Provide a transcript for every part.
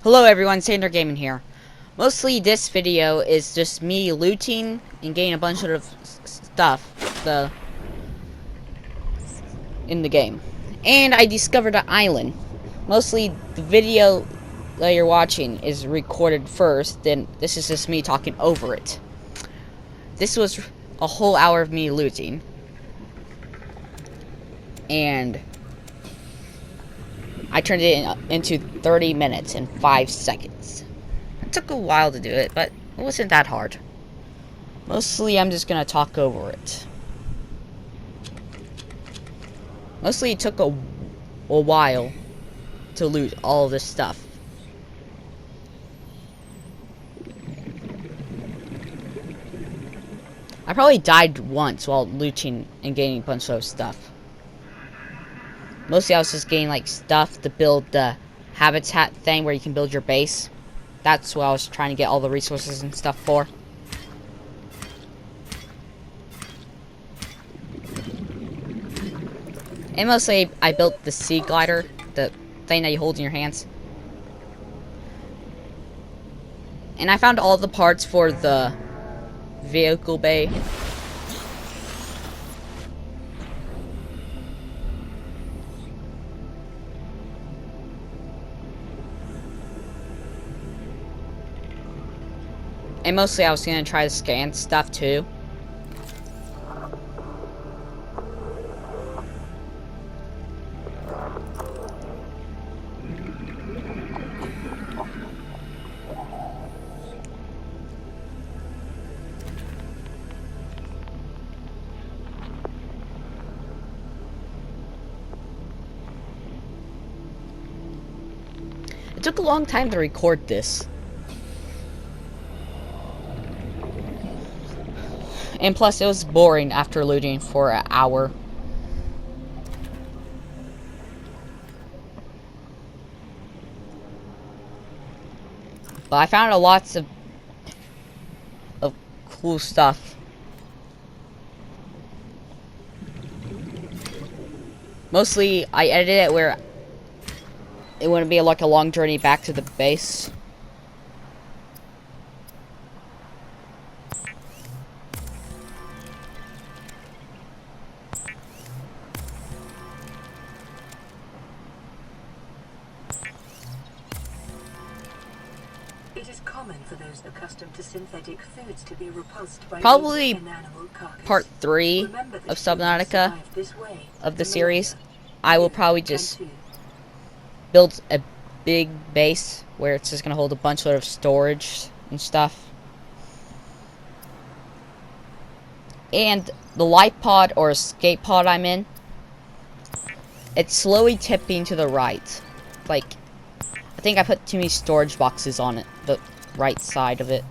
Hello everyone, Sander Gaming here. Mostly this video is just me looting and getting a bunch of stuff in the game. And I discovered an island. Mostly the video that you're watching is recorded first, then this is just me talking over it. This was a whole hour of me looting. And I turned it into 30 minutes and 5 seconds. It took a while to do it, but it wasn't that hard. Mostly I'm just gonna talk over it. Mostly it took a while to loot all this stuff. I probably died once while looting and getting a bunch of stuff. Mostly I was just getting like stuff to build the habitat thing where you can build your base. That's what I was trying to get all the resources and stuff for. And mostly I built the sea glider, the thing that you hold in your hands. And I found all the parts for the vehicle bay. And mostly I was gonna try to scan stuff too. It took a long time to record this. And plus, it was boring after looting for an hour. But I found lots of cool stuff. Mostly, I edited it where it wouldn't be like a long journey back to the base. It is common for those accustomed to synthetic foods to be repulsed by Probably an animal carcass. part 3 of Subnautica of the series. I will probably just build a big base where it's just gonna hold a bunch of storage and stuff. And the light pod or escape pod I'm in, it's slowly tipping to the right. Like, I think I put too many storage boxes on it, the right side of it.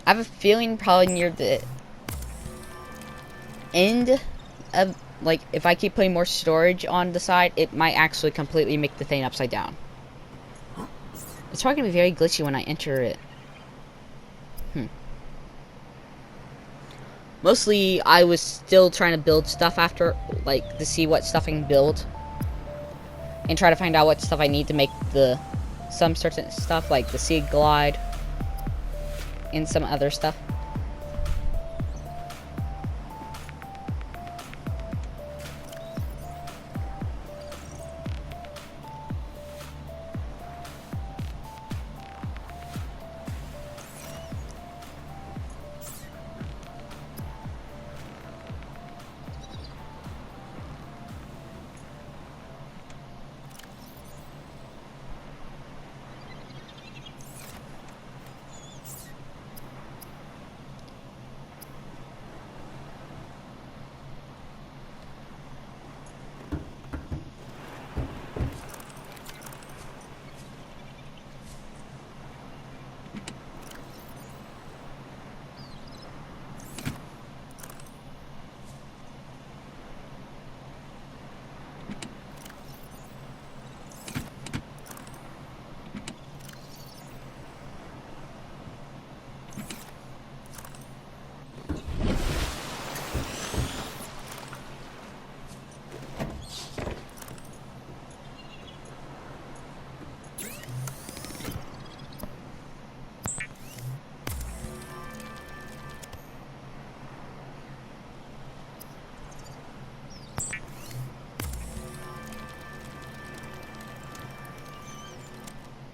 I have a feeling probably near the end of, like, if I keep putting more storage on the side, it might actually completely make the thing upside down. It's probably gonna be very glitchy when I enter it. Mostly, I was still trying to build stuff after, like, to see what stuff I can build. And try to find out what stuff I need to make some certain stuff, like the sea glide. And some other stuff.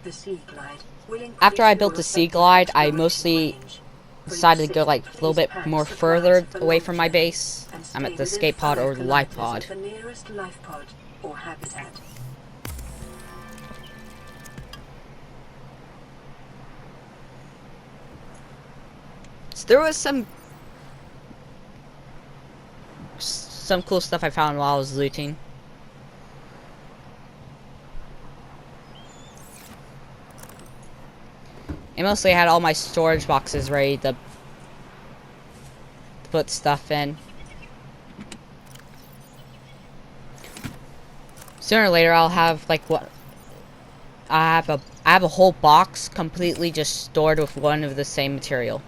The Sea Glide will increase After I built your the Sea effective Glide, I exploration mostly range. decided to go like a little bit more further away from my base. I'm at the escape pod or the life pod. The nearest life pod or habitat. So there was some cool stuff I found while I was looting. And mostly I had all my storage boxes ready to put stuff in. Sooner or later I'll have like what I have a whole box completely just stored with one of the same material.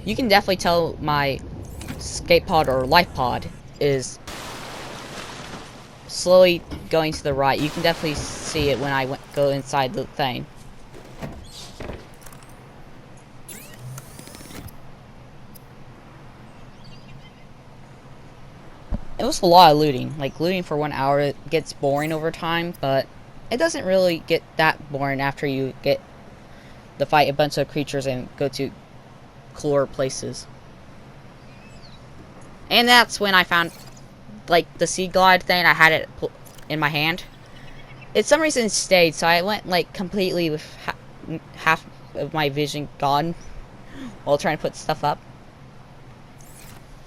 You can definitely tell my escape pod or life pod is slowly going to the right. You can definitely see it when I go inside the thing. It was a lot of looting. Like, looting for 1 hour, it gets boring over time, but it doesn't really get that boring after you get to fight a bunch of creatures and go to cooler places. And that's when I found, like, the Sea Glide thing. I had it in my hand. It some reason stayed, so I went, like, completely with half of my vision gone while trying to put stuff up.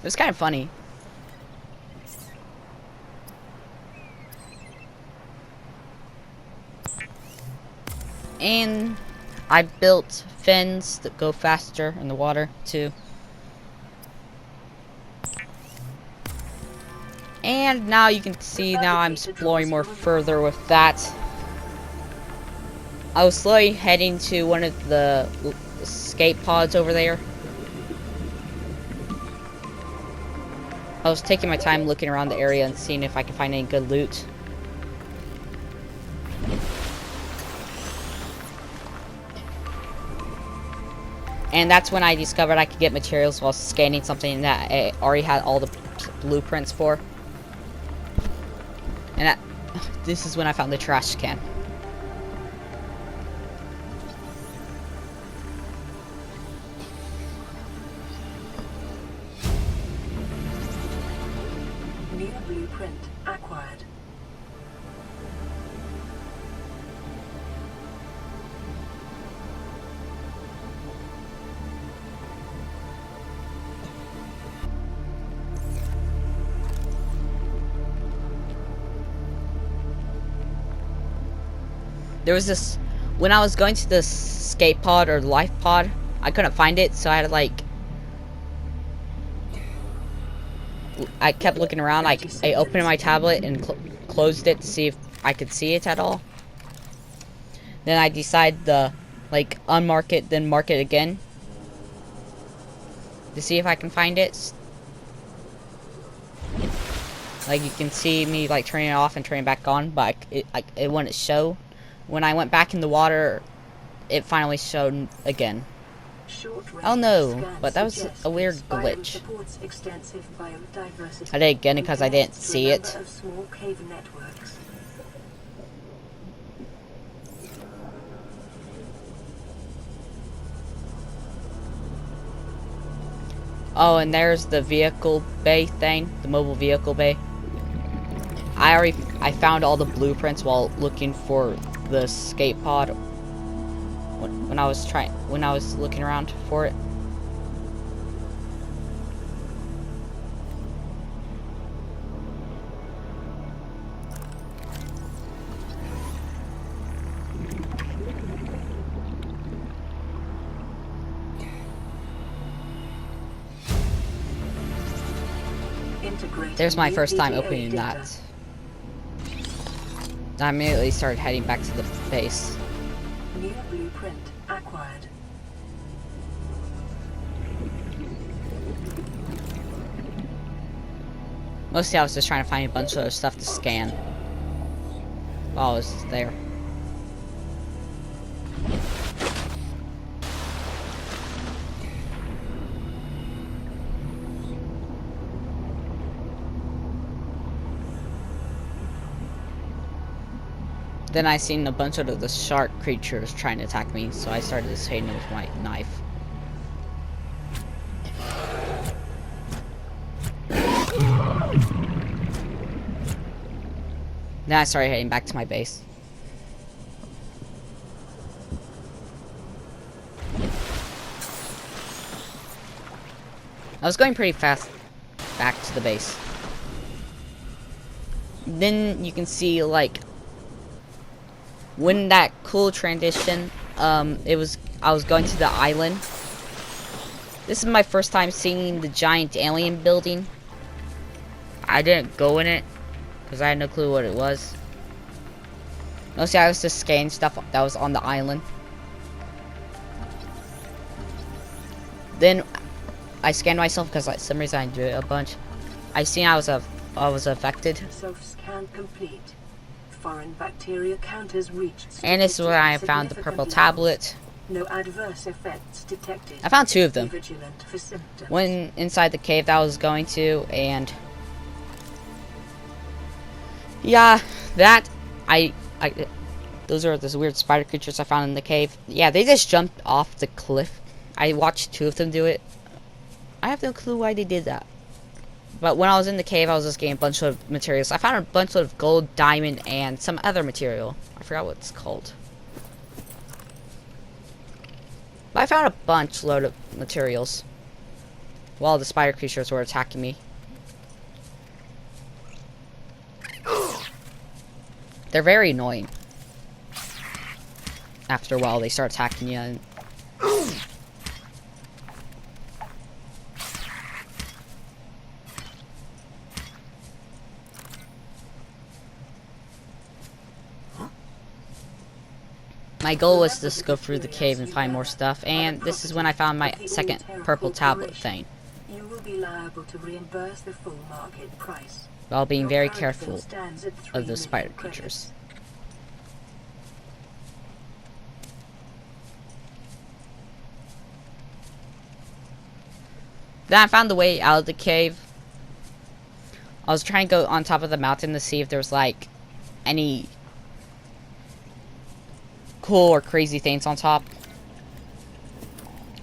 It was kind of funny. And I built fins that go faster in the water, too. And now you can see, now I'm exploring more further with that. I was slowly heading to one of the escape pods over there. I was taking my time looking around the area and seeing if I could find any good loot. And that's when I discovered I could get materials while scanning something that I already had all the blueprints for. And this is when I found the trash can. New blueprint acquired. There was this, when I was going to the escape pod or life pod, I couldn't find it, so I had to, like, I kept looking around. I opened my tablet and closed it to see if I could see it at all. Then I decided to, like, unmark it, then mark it again to see if I can find it. Like, you can see me, like, turning it off and turning it back on, but it wouldn't show. When I went back in the water, it finally showed again. Oh no, but that was a weird glitch. I did it again because I didn't see it. Oh, and there's the vehicle bay thing, the mobile vehicle bay. I found all the blueprints while looking for the escape pod when I was looking around for it. There's my first time opening that. I immediately started heading back to the base. New blueprint acquired. Mostly I was just trying to find a bunch of other stuff to scan while I was there. Then I seen a bunch of the shark creatures trying to attack me, so I started hitting them with my knife. Then I started heading back to my base. I was going pretty fast back to the base. Then you can see, like, when that cool transition, I was going to the island. This is my first time seeing the giant alien building. I didn't go in it, because I had no clue what it was. Mostly I was just scanning stuff that was on the island. Then I scanned myself because for some reason I do it a bunch. I seen I was affected. Self-scan complete. Foreign bacteria counters reached. And this is where I found the purple tablet. No adverse effects detected. I found 2 of them. Be vigilant for symptoms. One inside the cave that I was going to, and yeah, that those are those weird spider creatures I found in the cave. Yeah, they just jumped off the cliff. I watched 2 of them do it. I have no clue why they did that. But when I was in the cave, I was just getting a bunch of materials. I found a bunch of gold, diamond, and some other material. I forgot what it's called. But I found a load of materials while the spider creatures were attacking me. They're very annoying. After a while, they start attacking you. And my goal was to just go through the cave and find more stuff, and this is when I found my second purple tablet thing. You will be liable to reimburse the full market price. While being Your very current careful bill stands at 3 of those spider million creatures. Then I found the way out of the cave. I was trying to go on top of the mountain to see if there was, like, any cool or crazy things on top,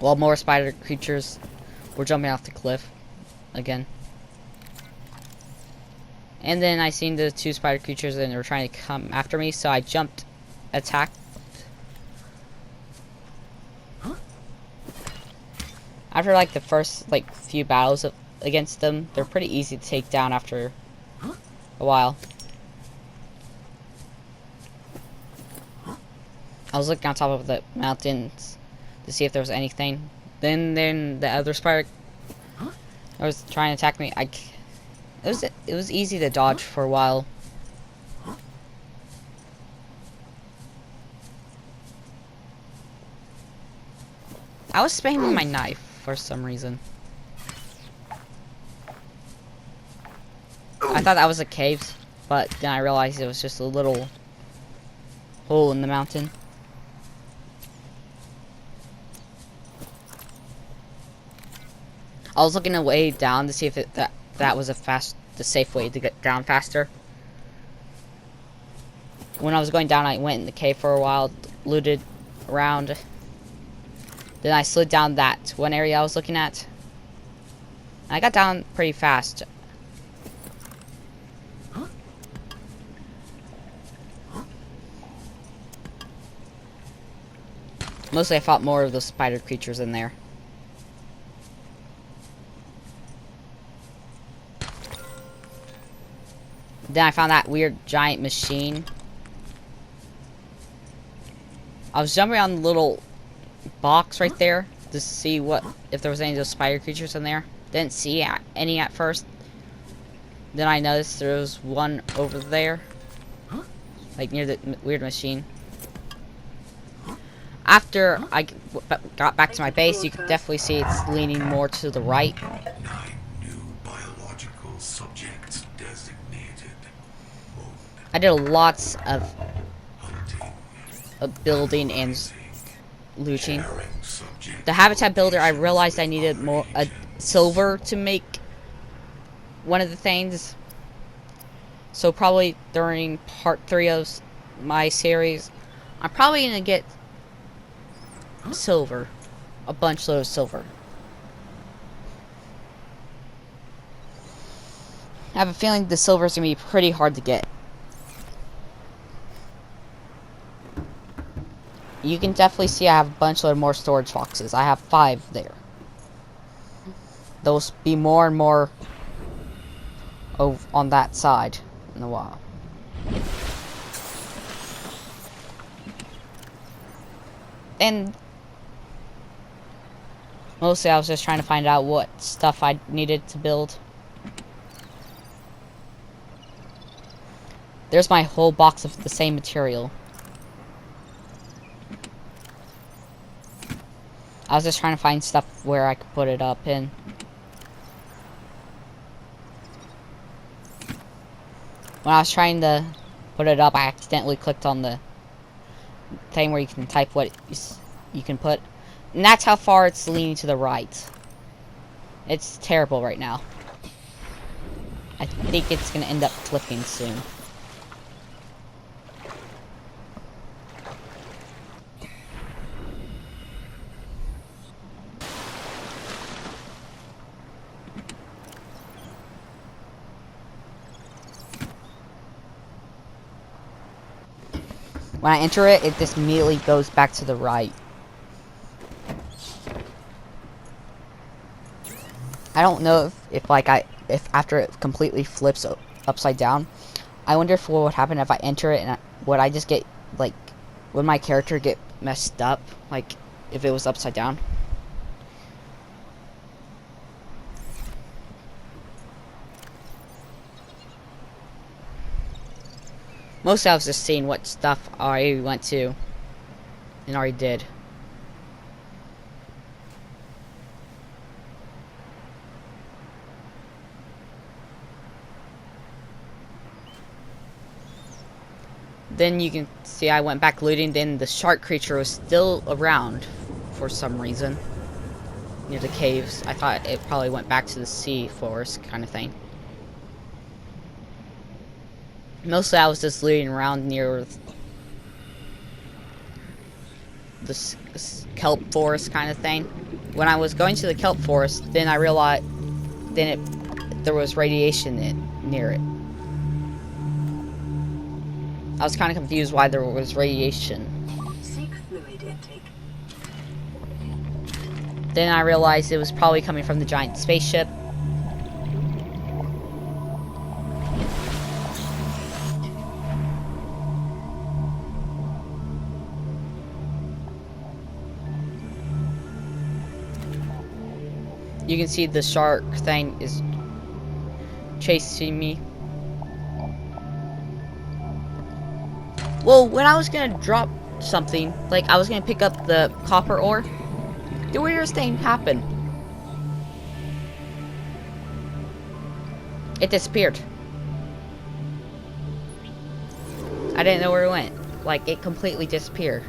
while more spider creatures were jumping off the cliff again. And then I seen the 2 spider creatures and they were trying to come after me, so I jumped, attacked. After like the first like few battles against them, they're pretty easy to take down after a while. I was looking on top of the mountains to see if there was anything. Then the other spider was trying to attack me. It was easy to dodge for a while. I was spamming my knife for some reason. I thought that was a cave, but then I realized it was just a little hole in the mountain. I was looking a way down to see if that was the safe way to get down faster. When I was going down, I went in the cave for a while, looted around. Then I slid down that one area I was looking at. I got down pretty fast. Mostly I fought more of those spider creatures in there. Then I found that weird giant machine. I was jumping on the little box right there to see if there was any of those spider creatures in there. Didn't see any at first. Then I noticed there was one over there, like near the weird machine. After I got back to my base, you can definitely see it's leaning more to the right. 9 new biological subjects designated. I did lots of Hunting. building and looting. Sharing subject. The habitat builder, I realized I needed more silver to make one of the things. So probably during part 3 of my series, I'm probably gonna get silver. A bunch load of silver. I have a feeling the silver is gonna be pretty hard to get. You can definitely see I have a bunch load more storage boxes. I have 5 there. There'll be more and more on that side in a while. And mostly I was just trying to find out what stuff I needed to build. There's my whole box of the same material. I was just trying to find stuff where I could put it up in. When I was trying to put it up, I accidentally clicked on the thing where you can type what you can put. And that's how far it's leaning to the right. It's terrible right now. I think it's going to end up flipping soon. When I enter it, it just immediately goes back to the right. I don't know if after it completely flips upside down, I wonder if what would happen if I enter it and would I just get, like, would my character get messed up, like, if it was upside down? Mostly I was just seeing what stuff I already went to and already did. Then you can see I went back looting, then the shark creature was still around for some reason. Near the caves. I thought it probably went back to the sea forest kind of thing. Mostly I was just looting around near the kelp forest kind of thing. When I was going to the kelp forest, then I realized there was radiation near it. I was kind of confused why there was radiation. Seek fluid intake. Then I realized it was probably coming from the giant spaceship. You can see the shark thing is chasing me. Well, when I was gonna drop something, like I was gonna pick up the copper ore, the weirdest thing happened. It disappeared. I didn't know where it went. Like, it completely disappeared.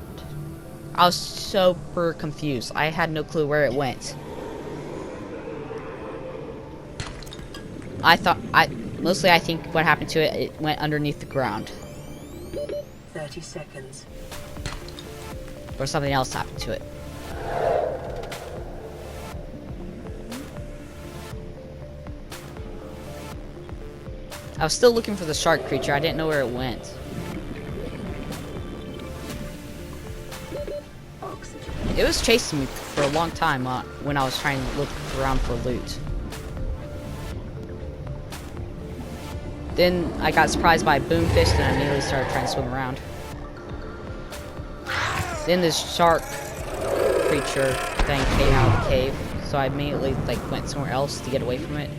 I was super confused. I had no clue where it went. Mostly I think what happened to it, it went underneath the ground. 30 seconds. Or something else happened to it. I was still looking for the shark creature. I didn't know where it went. Oxygen. It was chasing me for a long time when I was trying to look around for loot. Then I got surprised by a boomfish and I immediately started trying to swim around. Then this shark creature thing came out of the cave, so I immediately went somewhere else to get away from it.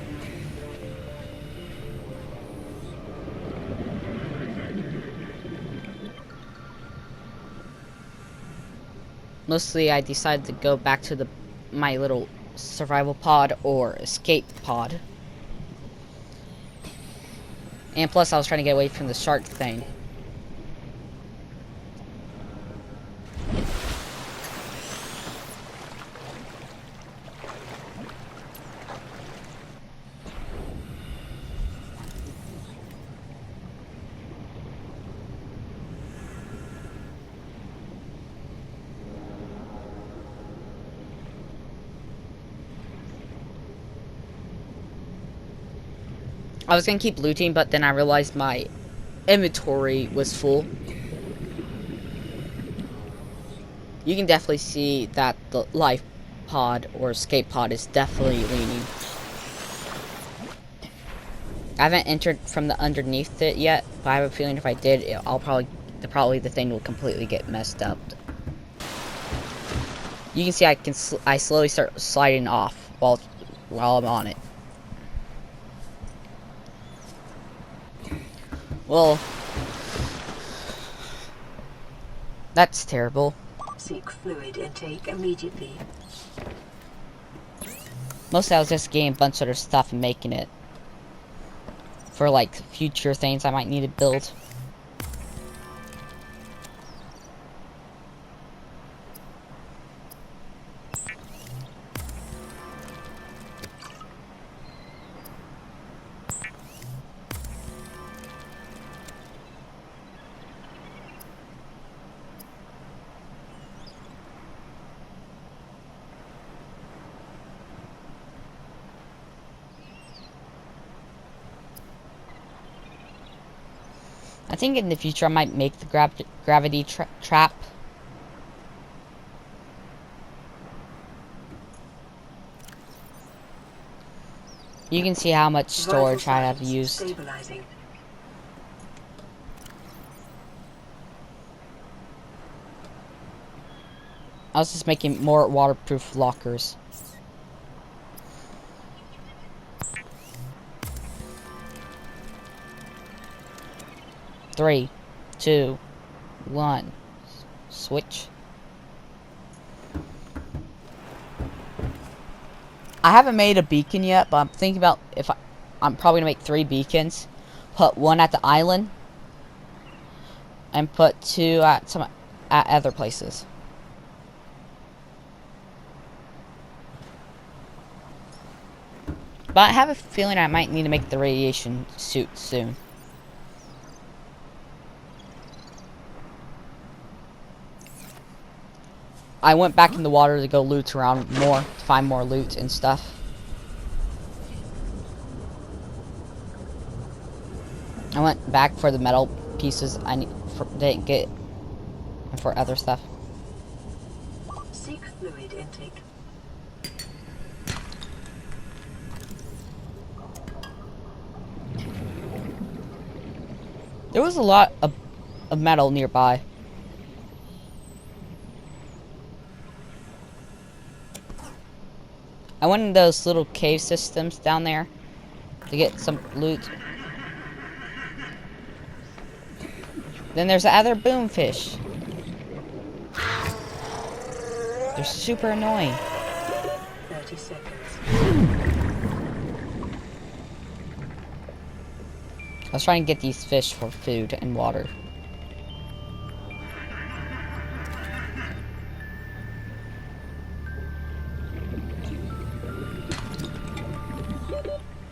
Mostly I decided to go back to my little survival pod or escape pod. And plus I was trying to get away from the shark thing. I was gonna keep looting, but then I realized my inventory was full. You can definitely see that the life pod or escape pod is definitely leaning. I haven't entered from the underneath it yet, but I have a feeling if I did, I'll probably the thing will completely get messed up. You can see I slowly start sliding off while I'm on it. Well, that's terrible. Seek fluid intake immediately. Mostly I was just getting a bunch of other stuff and making it for like future things I might need to build. I think in the future I might make the gravity trap. You can see how much storage I have used. Stabilizing. I was just making more waterproof lockers. Three, two, one, switch. I haven't made a beacon yet, but I'm thinking about if I'm probably gonna make 3 beacons. Put 1 at the island, and put 2 at other places. But I have a feeling I might need to make the radiation suit soon. I went back in the water to go loot around more, to find more loot and stuff. I went back for the metal pieces I didn't get, and for other stuff. Seek fluid intake. There was a lot of metal nearby. I went in those little cave systems down there to get some loot. Then there's the other boomfish. They're super annoying. 30 seconds. I was trying to get these fish for food and water.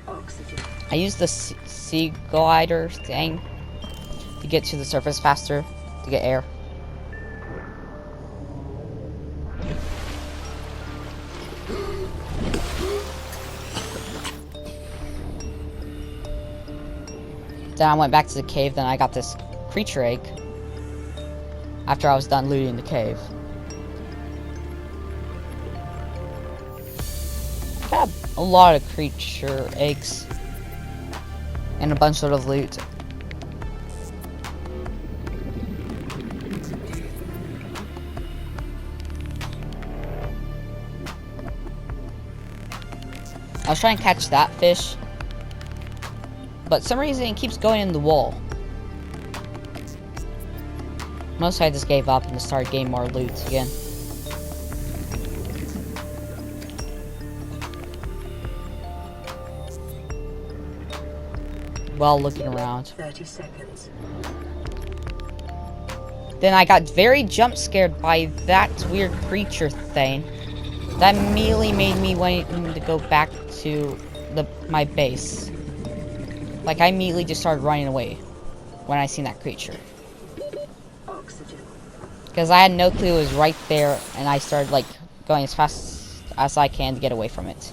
Oxygen. I used the sea glider thing to get to the surface faster, to get air. Then I went back to the cave, then I got this creature egg after I was done looting the cave. I got a lot of creature eggs and a bunch of loot. I was trying to catch that fish, but for some reason it keeps going in the wall. Mostly I just gave up and just started getting more loot again. While looking around. 30 seconds. Then I got very jump scared by that weird creature thing. That immediately made me want to go back to my base. Like, I immediately just started running away when I seen that creature. Oxygen. Because I had no clue it was right there, and I started, like, going as fast as I can to get away from it.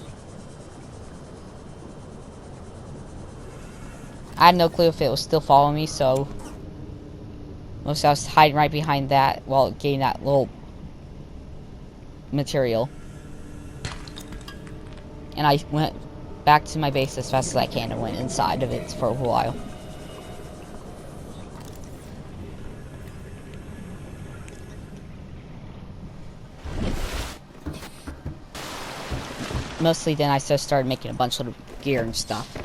I had no clue if it was still following me, so mostly I was hiding right behind that while getting that little material. And I went back to my base as fast as I can and went inside of it for a while. Mostly then I just started making a bunch of gear and stuff.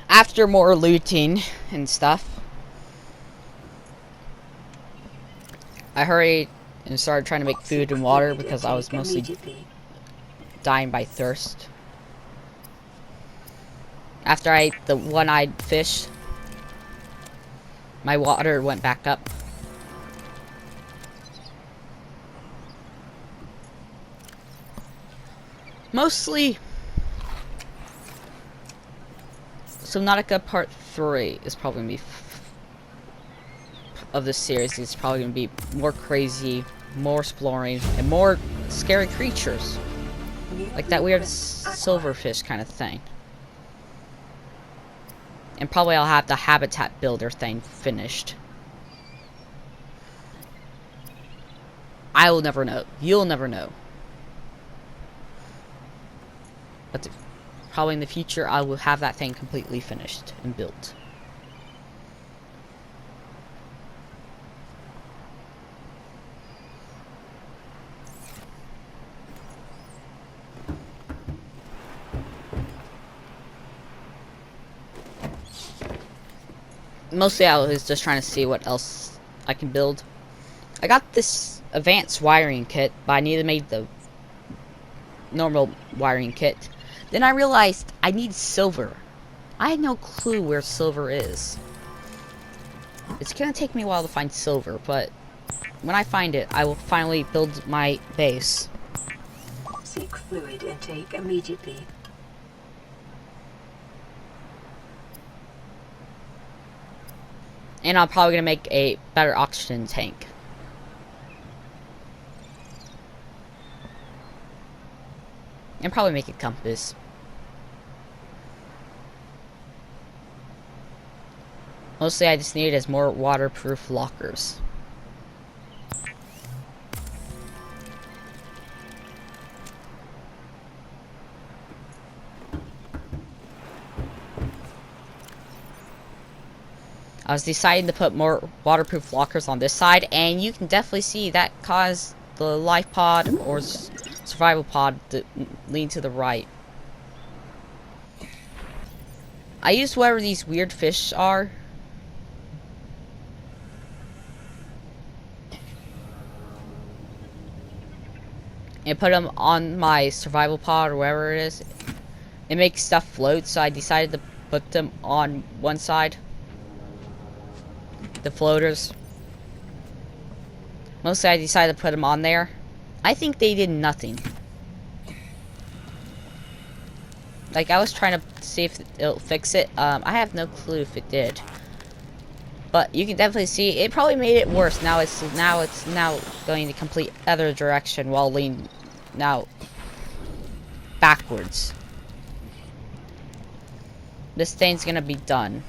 After more looting and stuff, I hurried and started trying to make food and water because I was mostly dying by thirst. After I ate the one-eyed fish, my water went back up. Mostly, Subnautica part 3 is probably going to be of this series. It's probably going to be more crazy, more exploring, and more scary creatures. Like that weird silverfish kind of thing. And probably I'll have the habitat builder thing finished. I will never know. You'll never know. But probably in the future I will have that thing completely finished and built. Mostly I was just trying to see what else I can build. I got this advanced wiring kit, but I needed to make the normal wiring kit. Then I realized I need silver. I had no clue where silver is. It's gonna take me a while to find silver, but when I find it, I will finally build my base. Seek fluid intake immediately. And I'm probably gonna make a better oxygen tank. And probably make a compass. Mostly I just needed is more waterproof lockers. I was deciding to put more waterproof lockers on this side, and you can definitely see that caused the life pod or survival pod to lean to the right. I used whatever these weird fish are. And put them on my survival pod or wherever it is. It makes stuff float, so I decided to put them on one side. The floaters. Mostly I decided to put them on there. I think they did nothing. Like, I was trying to see if it'll fix it. I have no clue if it did. But you can definitely see it probably made it worse. Now it's going the complete other direction while leaning now backwards. This thing's gonna be done.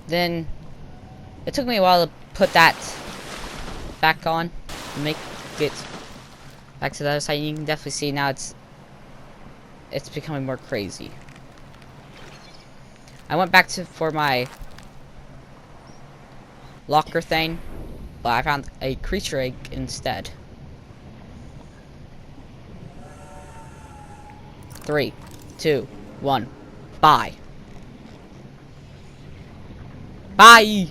Then it took me a while to put that back on and make it back to the other side. You can definitely see now it's becoming more crazy. I went back for my locker thing, but I found a creature egg instead. 3, 2, 1, bye. Bye!